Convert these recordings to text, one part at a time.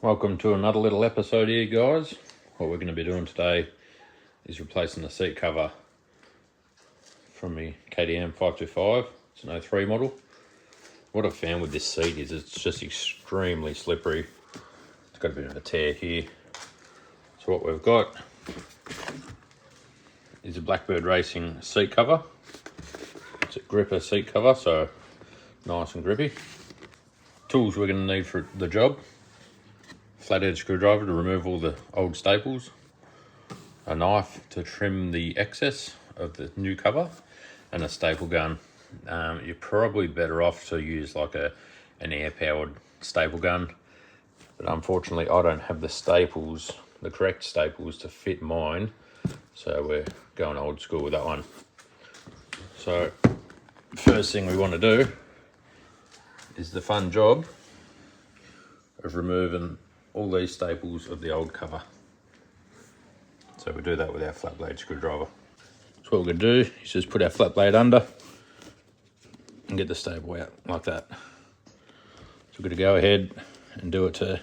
Welcome to another little episode here, guys. What we're going to be doing today is replacing the seat cover from the KTM 525. It's an 03 model. What I've found with this seat is it's just extremely slippery. It's got a bit of a tear here. So what we've got is a Blackbird Racing seat cover. It's a gripper seat cover, so nice and grippy. Tools we're going to need for the job: flathead screwdriver to remove all the old staples, a knife to trim the excess of the new cover, and a staple gun. You're probably better off to use like an air-powered staple gun, but unfortunately I don't have the staples, the correct staples to fit mine, so we're going old school with that one. So first thing we want to do is the fun job of removing all these staples of the old cover. So we do that with our flat blade screwdriver. So what we're going to do is just put our flat blade under and get the staple out like that. So we're going to go ahead and do it to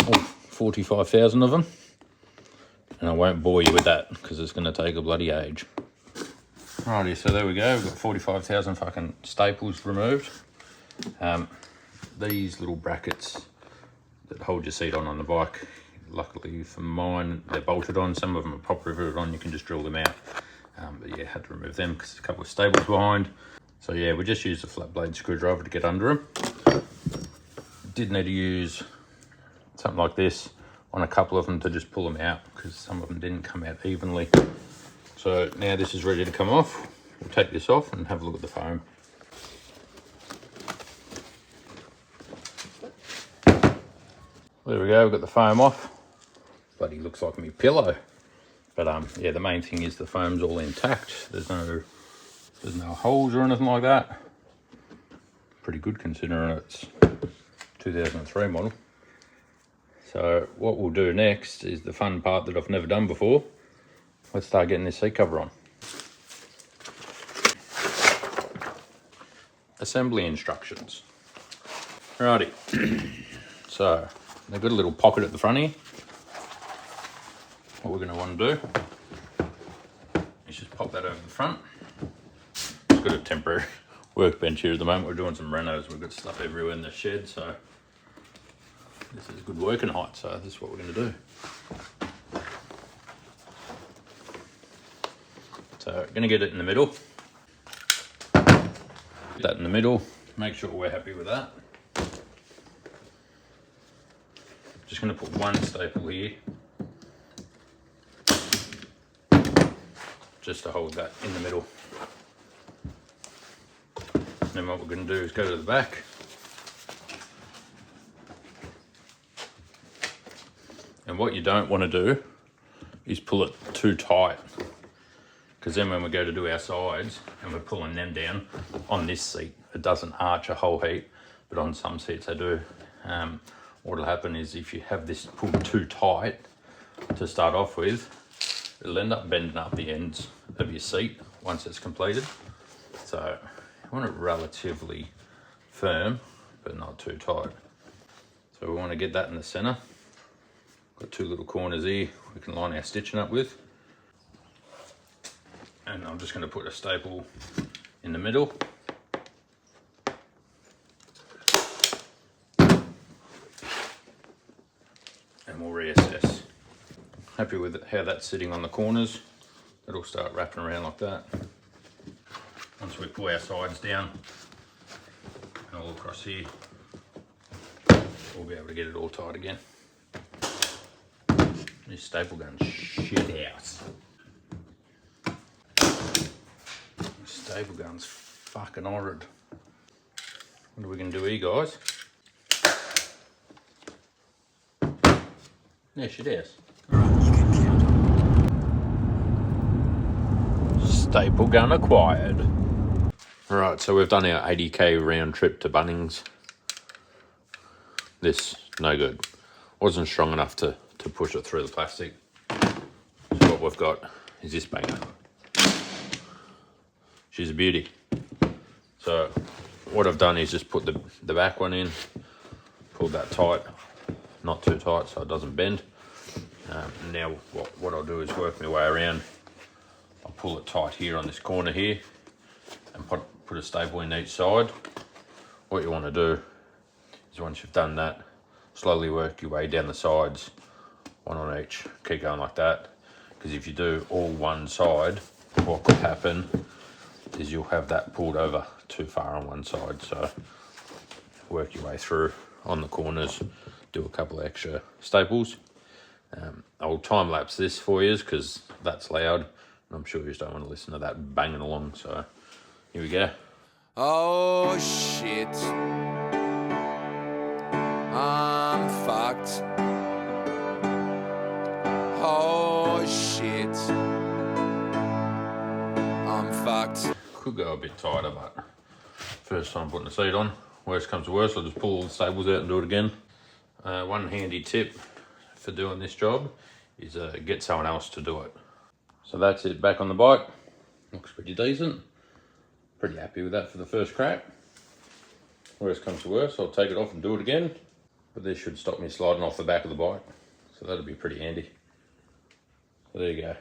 all 45,000 of them. And I won't bore you with that because it's going to take a bloody age. Alrighty, so there we go. We've got 45,000 fucking staples removed. These little brackets that hold your seat on the bike, luckily for mine, they're bolted on. Some of them are pop riveted on, you can just drill them out. But yeah, had to remove them because there's a couple of staples behind. So yeah, we just used a flat blade screwdriver to get under them. Did need to use something like this on a couple of them to just pull them out because some of them didn't come out evenly. So now this is ready to come off. We'll take this off and have a look at the foam. There we go, we've got the foam off. Bloody looks like me pillow. But yeah, the main thing is the foam's all intact. There's no holes or anything like that. Pretty good considering it's 2003 model. So what we'll do next is the fun part that I've never done before. Let's start getting this seat cover on. Assembly instructions. Alrighty. So they've got a little pocket at the front here. What we're going to want to do is just pop that over the front. It's got a temporary workbench here at the moment. We're doing some renos. We've got stuff everywhere in the shed, so this is good working height. So this is what we're going to do. So we're going to get it in the middle. Get that in the middle. Make sure we're happy with that. Just going to put one staple here, just to hold that in the middle. And then what we're going to do is go to the back. And what you don't want to do is pull it too tight, because then when we go to do our sides and we're pulling them down on this seat, it doesn't arch a whole heap, but on some seats they do. What'll happen is if you have this pulled too tight to start off with, it'll end up bending up the ends of your seat once it's completed. So you want it relatively firm, but not too tight. So we want to get that in the center. Got two little corners here we can line our stitching up with. And I'm just going to put a staple in the middle. And we'll reassess. Happy with how that's sitting on the corners. It'll start wrapping around like that. Once we pull our sides down and all across here, we'll be able to get it all tight again. This staple gun's shit house. This staple gun's fucking horrid. What are we gonna do here, guys? Yeah, shit house. Staple gun acquired. Right, so we've done our 80k round trip to Bunnings. This, no good. Wasn't strong enough to push it through the plastic. So what we've got is this banger. She's a beauty. So what I've done is just put the back one in, pulled that tight, not too tight so it doesn't bend. Now what I'll do is work my way around. I'll pull it tight here on this corner here and put a staple in each side. What you want to do is once you've done that, slowly work your way down the sides, one on each. Keep going like that, because if you do all one side, what could happen is you'll have that pulled over too far on one side. So work your way through on the corners, do a couple of extra staples. I'll time lapse this for you because that's loud and I'm sure you just don't want to listen to that banging along. So here we go. Oh shit, I'm fucked. Oh shit, I'm fucked. Could go a bit tighter, but first time putting the seat on. Worst comes to worst, I'll just pull all the staples out and do it again. One handy tip for doing this job is get someone else to do it. So that's it, back on the bike. Looks pretty decent. Pretty happy with that for the first crack. Worst comes to worst, I'll take it off and do it again. But this should stop me sliding off the back of the bike. So that'll be pretty handy. So there you go.